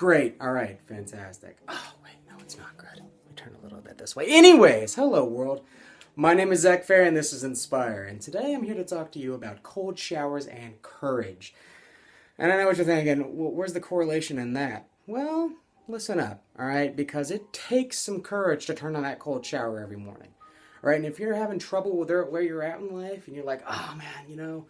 great. All right, fantastic. Oh, wait, no, it's not good. Let me turn a little bit this way. Anyways, hello, world. My name is Zach Fair, and this is Inspire. And today I'm here to talk to you about cold showers and courage. And I know what you're thinking, well, where's the correlation in that? Well, listen up, all right? Because it takes some courage to turn on that cold shower every morning. All right, and if you're having trouble with where you're at in life, and you're like, oh, man,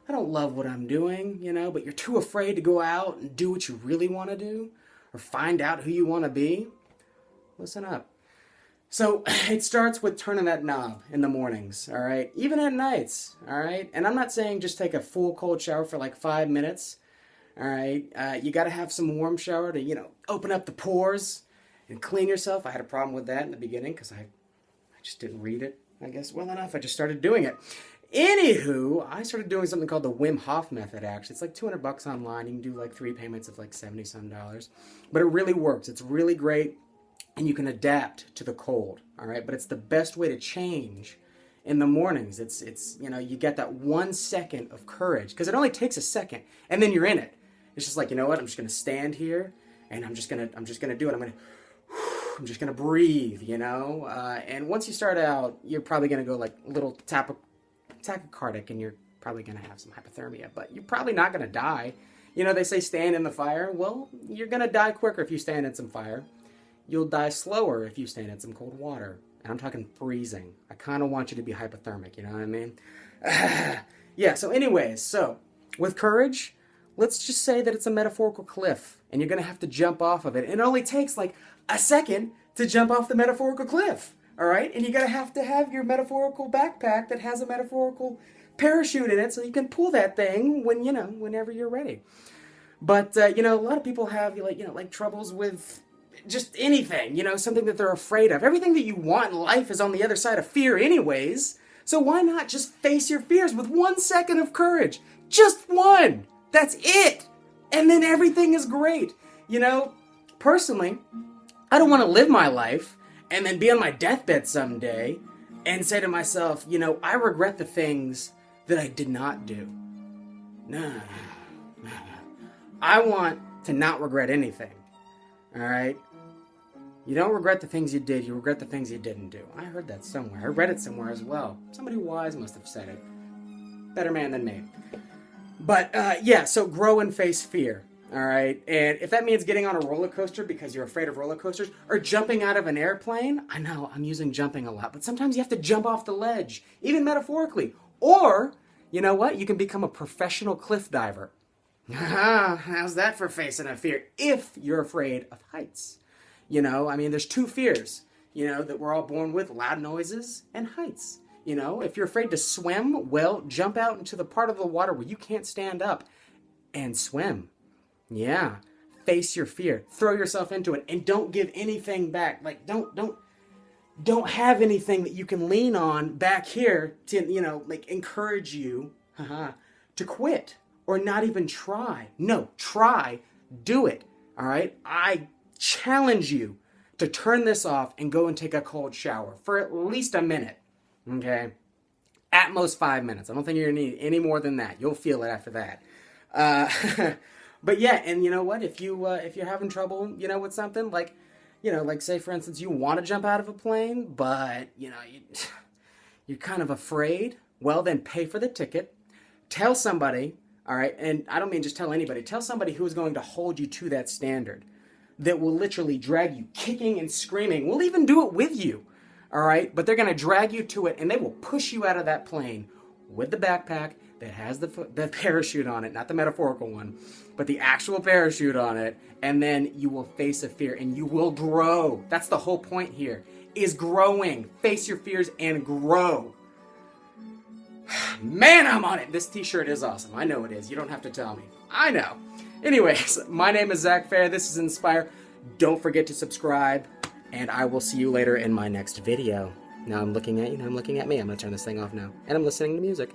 I don't love what I'm doing, but you're too afraid to go out and do what you really want to do or find out who you want to be, listen up. So it starts with turning that knob in the mornings, all right? Even at nights, all right? And I'm not saying just take a full cold shower for like 5 minutes, all right? You got to have some warm shower to, open up the pores and clean yourself. I had a problem with that in the beginning because I just didn't read it, I guess, well enough. I just started doing it. Anywho, I started doing something called the Wim Hof method, actually. It's like $200 online. You can do like 3 payments of like $70-some. But it really works. It's really great. And you can adapt to the cold, all right? But it's the best way to change in the mornings. It's you get that 1 second of courage, because it only takes a second, and then you're in it. It's just like, you know what? I'm just going to stand here, and I'm just going to do it. I'm just going to breathe, And once you start out, you're probably going to go like a little tachycardic, and you're probably going to have some hypothermia, but you're probably not going to die. They say stand in the fire. Well, you're going to die quicker if you stand in some fire. You'll die slower if you stand in some cold water. And I'm talking freezing. I kind of want you to be hypothermic, you know what I mean? Yeah, so anyways, with courage, let's just say that it's a metaphorical cliff, and you're going to have to jump off of it. It only takes like a second to jump off the metaphorical cliff, all right? And you're going to have your metaphorical backpack that has a metaphorical parachute in it so you can pull that thing whenever you're ready. But, a lot of people have, like troubles with just anything, something that they're afraid of. Everything that you want in life is on the other side of fear anyways. So why not just face your fears with 1 second of courage? Just one. That's it. And then everything is great. Personally, I don't want to live my life and then be on my deathbed someday and say to myself, I regret the things that I did not do. No. I want to not regret anything. All right? You don't regret the things you did, you regret the things you didn't do. I heard that somewhere. I read it somewhere as well. Somebody wise must have said it. Better man than me. But, so grow and face fear. All right? And if that means getting on a roller coaster because you're afraid of roller coasters, or jumping out of an airplane, I know, I'm using jumping a lot, but sometimes you have to jump off the ledge, even metaphorically. Or, you know what? You can become a professional cliff diver. How's that for facing a fear? If you're afraid of heights. There's 2 fears, that we're all born with: loud noises and heights. If you're afraid to swim, well, jump out into the part of the water where you can't stand up and swim. Yeah. Face your fear. Throw yourself into it, and don't give anything back. Like, don't have anything that you can lean on back here to, encourage you to quit. Or not even try. No, try. Do it. All right? I challenge you to turn this off and go and take a cold shower for at least a minute. Okay? At most 5 minutes. I don't think you're going to need any more than that. You'll feel it after that. But yeah, and you know what? If you're having trouble, with something, like say for instance you want to jump out of a plane, but you're kind of afraid, well then pay for the ticket. Tell somebody. All right, and I don't mean just tell anybody. Tell somebody who is going to hold you to that standard, that will literally drag you kicking and screaming. We'll even do it with you, all right? But they're going to drag you to it, and they will push you out of that plane with the backpack that has the parachute on it, not the metaphorical one, but the actual parachute on it, and then you will face a fear, and you will grow. That's the whole point here, is growing. Face your fears and grow. Man, I'm on it. This t-shirt is awesome. I know it is. You don't have to tell me. I know. Anyways, my name is Zach Fair. This is Inspire. Don't forget to subscribe, and I will see you later in my next video. Now I'm looking at you. Now I'm looking at me. I'm going to turn this thing off now. And I'm listening to music.